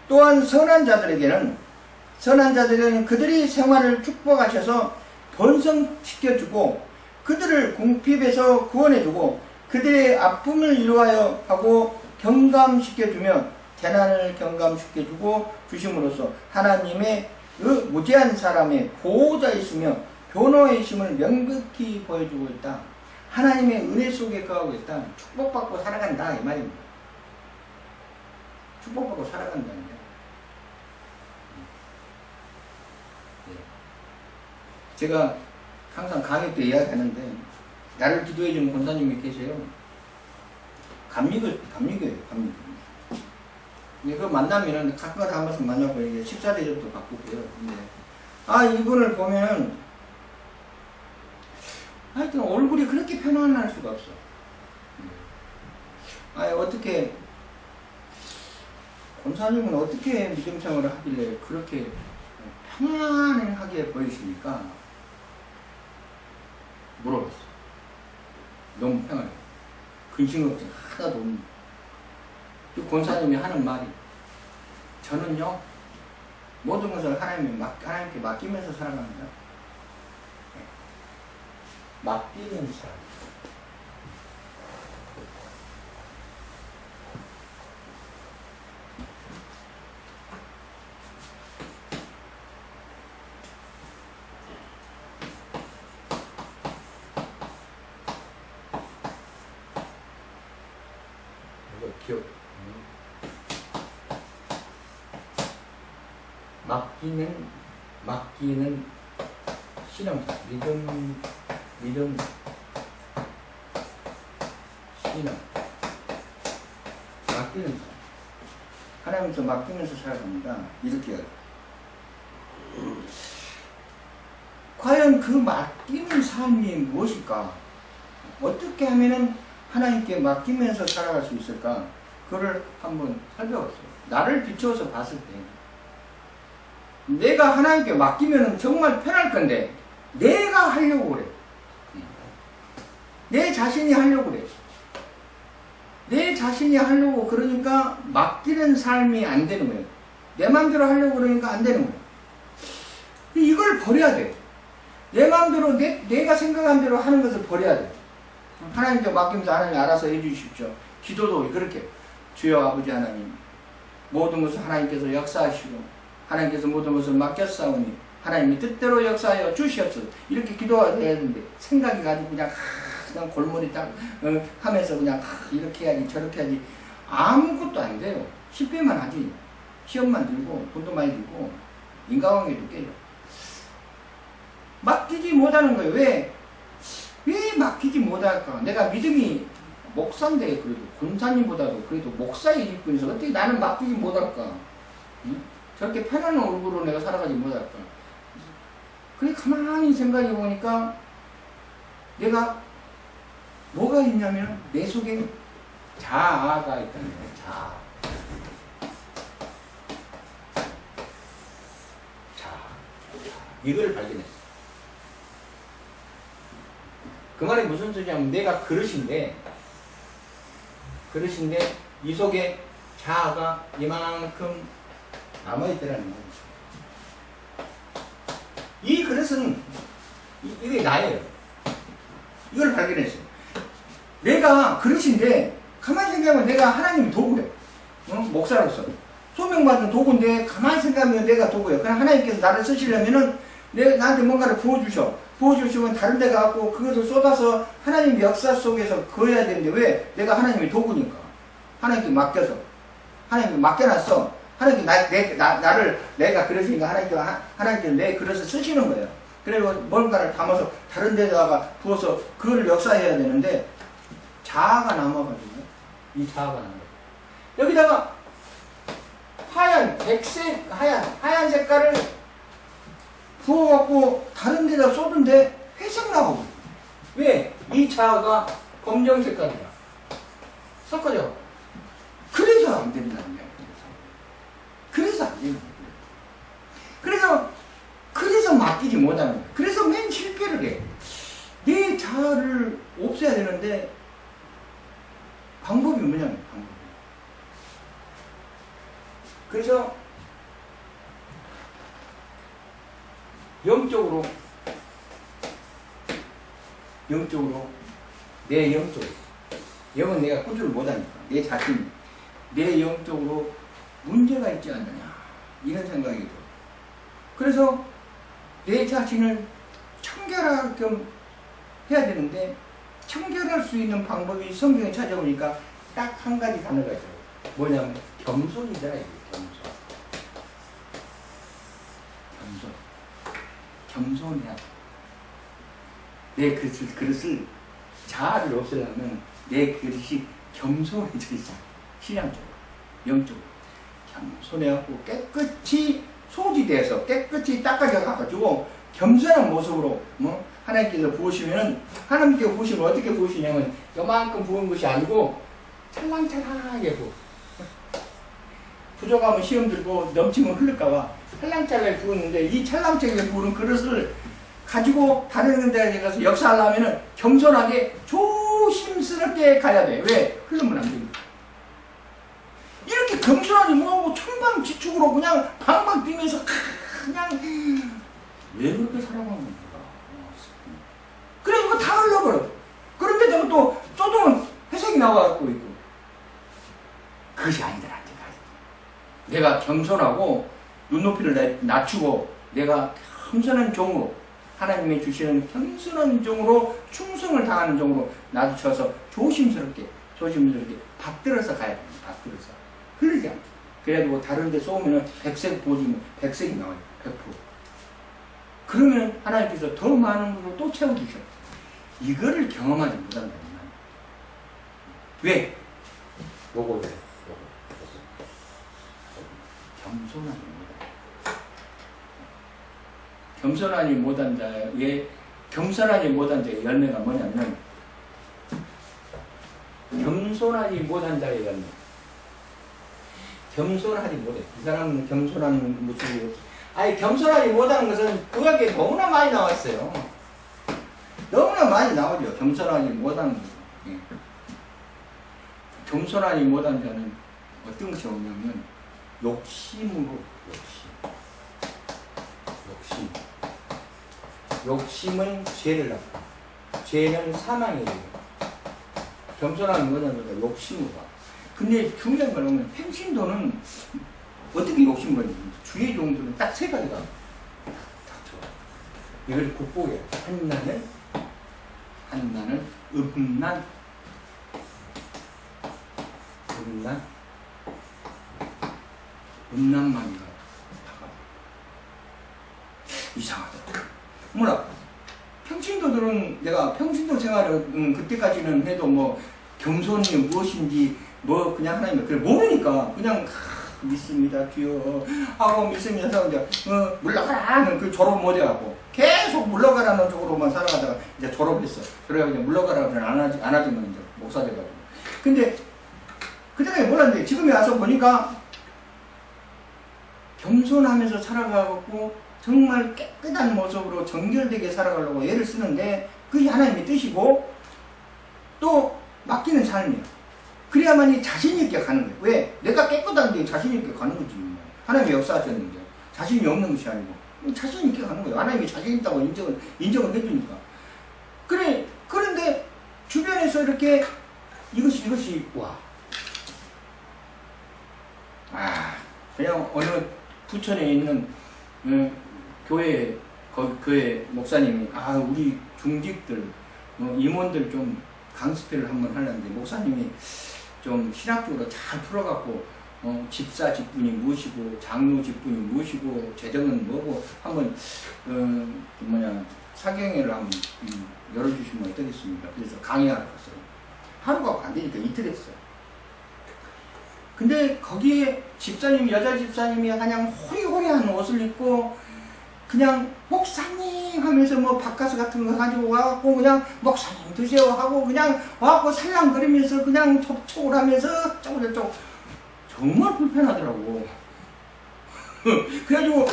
S1: 또한 선한 자들에게는 그들이 생활을 축복하셔서 번성시켜주고 그들을 궁핍에서 구원해주고 그들의 아픔을 위로하여 하고 경감시켜주며 재난을 경감시켜주고 주심으로써 하나님의 그 무죄한 사람의 보호자이시며 변호이심을 명백히 보여주고 있다. 하나님의 은혜 속에 거하고 있다. 축복받고 살아간다 이 말입니다. 축복받고 살아간다는 게 제가 항상 강의 때 이야기하는데, 나를 기도해주는 권사님이 계세요. 감리교예요, 감리교. 그 만나면은 가끔가다 한 번씩 만나고 이게 식사 대접도 받고 그래요. 근데 이분을 보면은 하여튼 얼굴이 그렇게 편안할 수가 없어. 어떻게 권사님은 어떻게 믿음 생활을 하길래 그렇게 편안하게 보이십니까? 물어봤어. 너무 편안해. 근심 걱정 하나도 없는. 그 권사님이 하는 말이, 저는요 모든 것을 하나님께 맡기면서 살아갑니다. 맡기는 사람. 이거 기억. 맡기는 신앙사. 믿음, 신앙. 맡기는 사람. 하나님께 맡기면서 살아갑니다. 이렇게. 과연 그 맡기는 삶이 무엇일까? 어떻게 하면은 하나님께 맡기면서 살아갈 수 있을까? 그걸 한번 살펴봤어요. 나를 비추어서 봤을 때, 내가 하나님께 맡기면 정말 편할 건데, 내가 하려고 그래. 내 자신이 하려고 그래. 내 자신이 하려고 그러니까 맡기는 삶이 안 되는 거예요. 내 마음대로 하려고 그러니까 안 되는 거예요. 이걸 버려야 돼. 내 마음대로 내가 생각한 대로 하는 것을 버려야 돼. 하나님께 맡기면서 하나님 알아서 해주십시오. 기도도 그렇게, 주여 아버지 하나님, 모든 것을 하나님께서 역사하시고 하나님께서 모든 것을 맡겼사오니 하나님이 뜻대로 역사하여 주시옵소서. 이렇게 기도해야 되는데, 생각이 가지고 그냥 골머리 딱 하면서 그냥 이렇게 해야지 저렇게 해야지, 아무것도 안 돼요. 10배만 하지. 시험만 들고 돈도 많이 들고 인간관계도 깨요. 맡기지 못하는 거예요. 왜 맡기지 못할까? 내가 믿음이 목사인데, 그래도 권사님보다도 그래도 목사의 일꾼에서 어떻게 나는 맡기지 못할까? 응? 저렇게 편안한 얼굴로 내가 살아가지 못할까? 그래 가만히 생각해 보니까 내가 뭐가 있냐면, 내 속에 자아가 있다는 거예요. 자아. 이걸 발견했어. 그 말이 무슨 소리냐면, 내가 그릇인데 이 속에 자아가 이만큼 남아있더라는 거예요. 이 그릇은 이게 나예요. 이걸 발견했어요. 내가 그릇인데, 가만히 생각하면 내가 하나님 도구예요. 목사로서 소명받은 도구인데, 가만히 생각하면 내가 도구예요. 그냥 하나님께서 나를 쓰시려면은 나한테 뭔가를 부어주시면 다른 데 가고 그것을 쏟아서 하나님 역사 속에서 그어야 되는데, 왜? 내가 하나님의 도구니까. 하나님께 맡겨서. 하나님께 맡겨놨어. 하나님께 나를 내가 그릇이니까 하나님께서 내 그릇을 쓰시는 거예요. 그리고 뭔가를 담아서 다른 데다가 부어서 그걸 역사해야 되는데, 자아가 남아가지고, 이 자아가 남아가지고, 여기다가 하얀 색깔을 부어갖고 다른 데다 쏟은데 회색 나오고. 왜? 이 자아가 검정 색깔이야. 섞어져. 그래서 안 된다는 거야. 그래서 안 되는 거야. 그래서 맡기지 못하는 거야. 그래서 맨 실패를 해. 내 자아를 없애야 되는데, 방법이 뭐냐면, 그래서 영적으로 내 영적으로, 영은 내가 컨트롤 못하니까, 내 자신, 내 영적으로 문제가 있지 않느냐, 이런 생각이 들어. 그래서 내 자신을 청결하게 해야 되는데, 청결할 수 있는 방법이 성경에 찾아보니까 딱 한 가지 단어가 있어요. 뭐냐면 겸손이더라. 겸손해야 돼. 내 그릇을 자아를 없애려면 내 그릇이 겸손해져 있어. 신앙적으로, 영적으로 겸손해갖고 깨끗이 소지돼서 깨끗이 닦아져 가지고 겸손한 모습으로 하나님께서 부으시면은, 하나님께서 부으시면 어떻게 부으시냐면 요만큼 부은 것이 아니고 찰랑찰랑하게 부어. 부족하면 시험 들고 넘치면 흘릴까봐 찰랑찰랑하게 부었는데, 이 찰랑찰랑하게 부은 그릇을 가지고 다른 데에 가서 역사하려면은 겸손하게 조심스럽게 가야 돼. 왜? 흘리면 안 되니까. 이렇게 겸손하지 뭐하고 천방지축으로 그냥 방방 뛰면서 그냥 왜 그렇게 살아가는 거야? 그래서 다 흘러버려. 그런데 저거 또 쏟으면 회색이 나와갖고 있고. 그것이 아니더라. 내가 겸손하고 눈높이를 낮추고 내가 겸손한 종으로, 하나님이 주시는 겸손한 종으로, 충성을 당하는 종으로 낮춰서 조심스럽게 받들어서 가야 됩니다. 받들어서 흘리지 않게. 그래도 다른 데 쏘면 백색 보지면 백색이 나와요. 100%. 그러면 하나님께서 더 많은 것으로 또 채워주셔. 이거를 경험하지 못한다. 왜? 요거 겸손하지 못한다. 겸손하지 못한 자의, 겸손하지 못한 자의 열매가 뭐냐면, 겸손하지 못한 자의 열매. 겸손하지 못해. 이 사람은 겸손한 모습이고, 아니 겸손하지 못하는 것은 구약에 너무나 많이 나왔어요. 너무나 많이 나오죠. 겸손하지 못하는 것. 예. 겸손하지 못한 자는 어떤 것이 오냐면 욕심으로, 욕심은 죄를 낳고 죄는 사망이에요. 겸손하는 거는 욕심으로. 근데 중요한 걸 보면 평신도는 어떻게 욕심 걸리는지, 주의 종들은 딱 세 가지가 딱 좋아. 이걸 극복해. 한나는 음란마귀가 다가. 이상하다. 몰라. 평신도들은 내가 평신도 생활을 그때까지는 해도 뭐 겸손이 무엇인지 뭐 그냥 하나님 그걸 모르니까 그냥 믿습니다 주여 하고 믿습니다 사람들 물러가라는 그 졸업 못 해갖고 계속 물러가라는 쪽으로만 살아가다가 이제 졸업했어. 그래가지고 이제 물러가라는 안 하지만 이제 목사 돼가지고. 근데 그때까지 몰랐는데 지금에 와서 보니까 겸손하면서 살아가고 정말 깨끗한 모습으로 정결되게 살아가려고 애를 쓰는데 그게 하나님의 뜻이고 또 맡기는 삶이에요. 그래야만이 자신있게 가는 거예요. 왜? 내가 깨끗한데 자신있게 가는 거지. 하나님이 역사하셨는데 자신이 없는 것이 아니고 자신있게 가는 거예요. 하나님이 자신있다고 인정을 해주니까. 그런데 주변에서 이렇게 이것이 와. 그냥 어느 부천에 있는 교회 목사님이 우리 중직들 임원들 좀 강습회를 한번 하려는데 목사님이 좀 신학적으로 잘 풀어갖고 집사 직분이 무엇이고 장로 직분이 무엇이고 재정은 뭐고 한번 사경회를 한번 열어주시면 어떻겠습니까? 그래서 강의하러 갔어요. 하루가 안 되니까 이틀 했어요. 근데 거기에 집사님, 여자 집사님이 그냥 호리호리한 옷을 입고 그냥 목사님 하면서 뭐 바카스 같은 거 가지고 와갖고 그냥 목사님 드세요 하고 그냥 와갖고 살랑거리면서 그냥 접촉을 하면서 저쪽 정말 불편하더라고. 그래가지고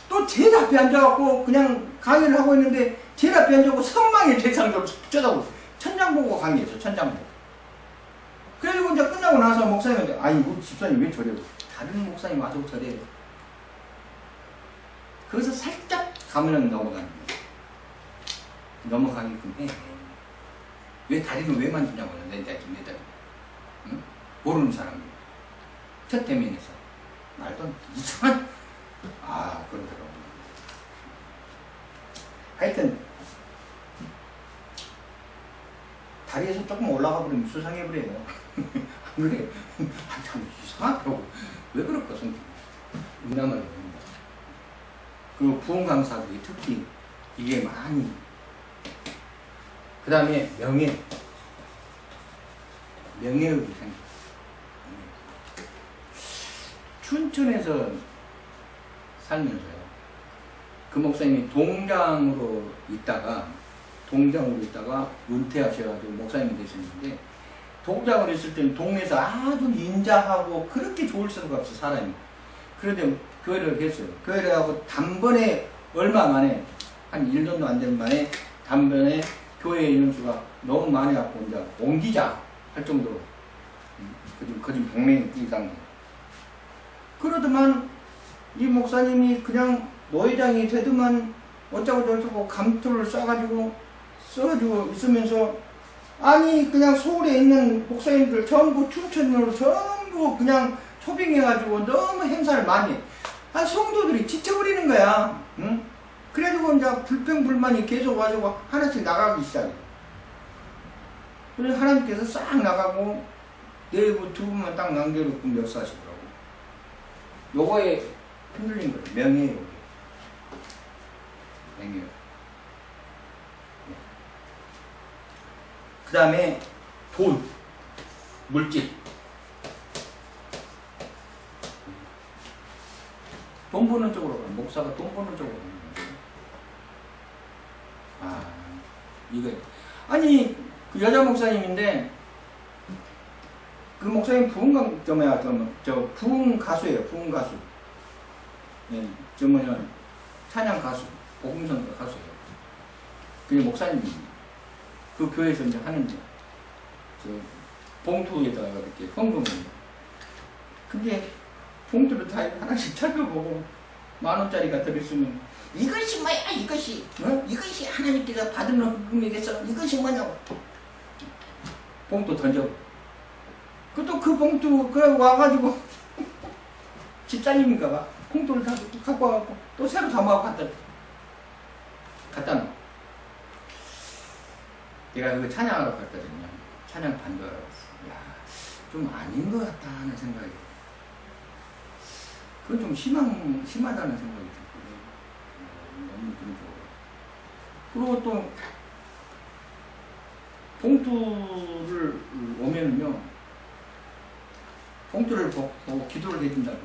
S1: 또 제일 앞에 앉아갖고 그냥 강의를 하고 있는데 제일 앞에 앉아갖고 선망의 대상으로 쳐다보고 천장 보고 강의했어. 천장 보고. 그래가지고 이제 끝나고 나서 목사님한테 우리 집사님 왜 저래요? 다른 목사님 와서 저래요. 거기서 살짝 가면은 넘어가는 거야. 넘어가게끔 해. 왜 다리를 왜 만지냐고 내다. 응? 모르는 사람이. 첫 대면에서. 말도 이상한 그러더라고. 하여튼 다리에서 조금 올라가 버리면 수상해 버려요. 안 그래? 참 이상하더라고. 왜 그럴까 성격이. 음란마귀. 그 부흥 강사들이 특히 이게 많이 그 다음에 명예욕이 생겨. 춘천에서 살면서요. 그 목사님이 동장으로 있다가 은퇴하셔가지고 목사님이 되셨는데, 동장으로 있을 때는 동네에서 아주 인자하고 그렇게 좋을 수가 없어, 사람이. 그런데 교회를 했어요. 교회를 하고 단번에 얼마 만에, 한 1년도 안 된 만에 단번에 교회 인원수가 너무 많이 갖고 이제 옮기자 할 정도로 거진 100명 이상. 그러더만 이 목사님이 그냥 노회장이 되더만 어쩌고 저쩌고 감투를 써가지고 있으면서, 아니 그냥 서울에 있는 목사님들 전부 춘천으로 전부 그냥 초빙해가지고 너무 행사를 많이 해. 아, 성도들이 지쳐버리는 거야. 응? 그래가지고 이제 불평불만이 계속 와가지고 하나씩 나가기 시작해. 그래서 하나님께서 싹 나가고 내부 두 분만 딱 남겨놓고 역사하시더라고. 요거에 흔들린 거예요. 명예욕. 그 다음에 돈, 물질. 돈 버는 쪽으로 가요. 목사가 돈 버는 쪽으로 가는 거예요. 아, 이거. 아니, 그 여자 목사님인데, 그 목사님 부흥 가수예요. 부흥 가수. 예, 찬양 가수, 복음성가 가수예요. 그게 목사님입니다. 그 교회에서 이제 하는데, 봉투에다가 이렇게 헌금을. 근데 봉투를 다 하나씩 찾아보고 10,000원짜리가 들었으면, 이것이 뭐야, 이것이. 어? 이것이 하나님께서 받은 헌금이겠어. 이것이 뭐냐고. 봉투 던져. 또 그 봉투, 와가지고, 집사님인가 봐. 봉투를 다 갖고 와갖고, 또 새로 담아갖고 갖다 놓아. 내가 그거 찬양하러 갔거든요. 찬양 반주하러 갔어. 야, 좀 아닌 것 같다 하는 생각이. 그건 좀 심하다는 생각이 들거든요. 너무 좀 좋아. 그리고 또, 봉투를 오면은요, 봉투를 보고 기도를 해준다고.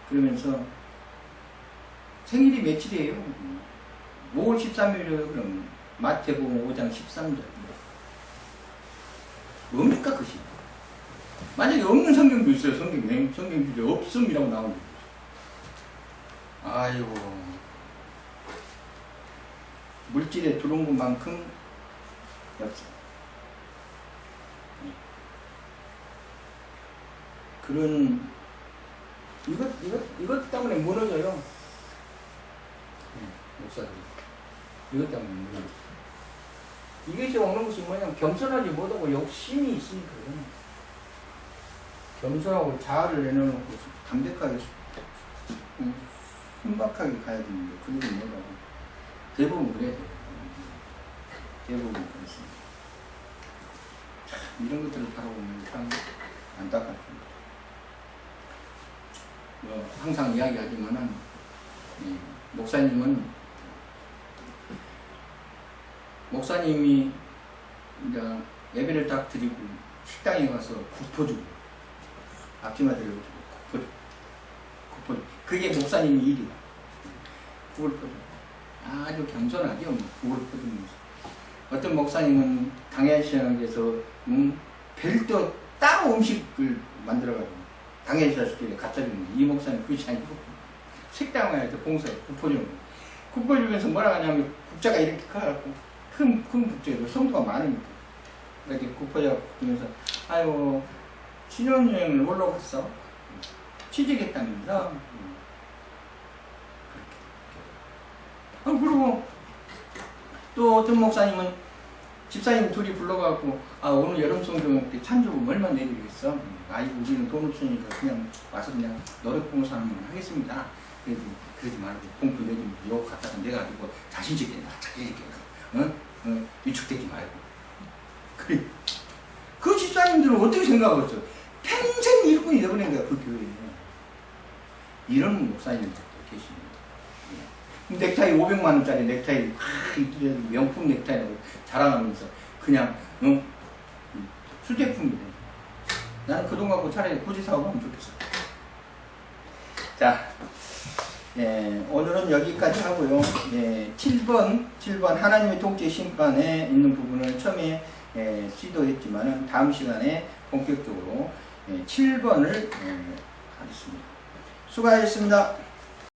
S1: 그러면서, 생일이 며칠이에요? 5월 13일이에요, 그럼. 마태복음 5장 13절. 뭡니까, 그것이? 만약에 없는 성경도 있어요, 성경 주제 없음이라고 나오는 거죠. 아이고. 물질에 들어온 것만큼 없어. 그런, 이것 때문에 무너져요. 목사들이. 이것 때문에 무너져요. 이것이 오는 것이 뭐냐면 겸손하지 못하고 욕심이 있으니까요. 겸손하고 자아를 내려놓고 담백하게 순박하게 가야 되는데 그게 뭐라고. 대부분 그래야 돼요. 대부분 그렇습니다. 참 이런 것들을 바라보면 참 안타깝습니다. 항상 이야기하지만은 목사님이 이제 예배를 딱 드리고 식당에 가서 국포 주고 앞치마 드리고 국포 주고 그게 목사님 일이야. 국을 퍼주고 아주 겸손하게 국을 퍼주는 모습. 어떤 목사님은 당회시장에서 별도 따로 음식을 만들어가지고 당회시장에 갖다 주는 이 목사님 그것이 아니고 식당 와야 돼. 봉사에 국포 주는 거. 국포 주면서 뭐라 하냐면 국자가 이렇게 커갖고 큰 국제로 성도가 많으니까 이렇게 국포자 보면서 아이고 신혼여행을 놀러 갔어 취직했다면서 그리고 또 어떤 목사님은 집사님 둘이 불러가지고 오늘 여름 성경 때 찬조금 얼마 내드리겠어? 아이고 우리는 돈 없으니까 그냥 와서 그냥 노력봉사 한번 하겠습니다. 그래도 그러지 말고 봉투 내주면 이거 갖다가 내가지고 자신있게 위축되지 말고. 그래. 그 집사님들은 어떻게 생각하겠어? 평생 일꾼이 되어버린 거야, 그 교회에. 이런 목사님들도 계십니다. 넥타이 500만 원짜리 넥타이 명품 넥타이라고 자랑하면서 그냥 수제품이래. 나는 그 돈 갖고 차라리 고지 사고 하면 좋겠어. 자, 오늘은 여기까지 하고요. 7번 하나님의 통치 심판에 있는 부분을 처음에 시도했지만은 다음 시간에 본격적으로 7번을 하겠습니다. 수고하셨습니다.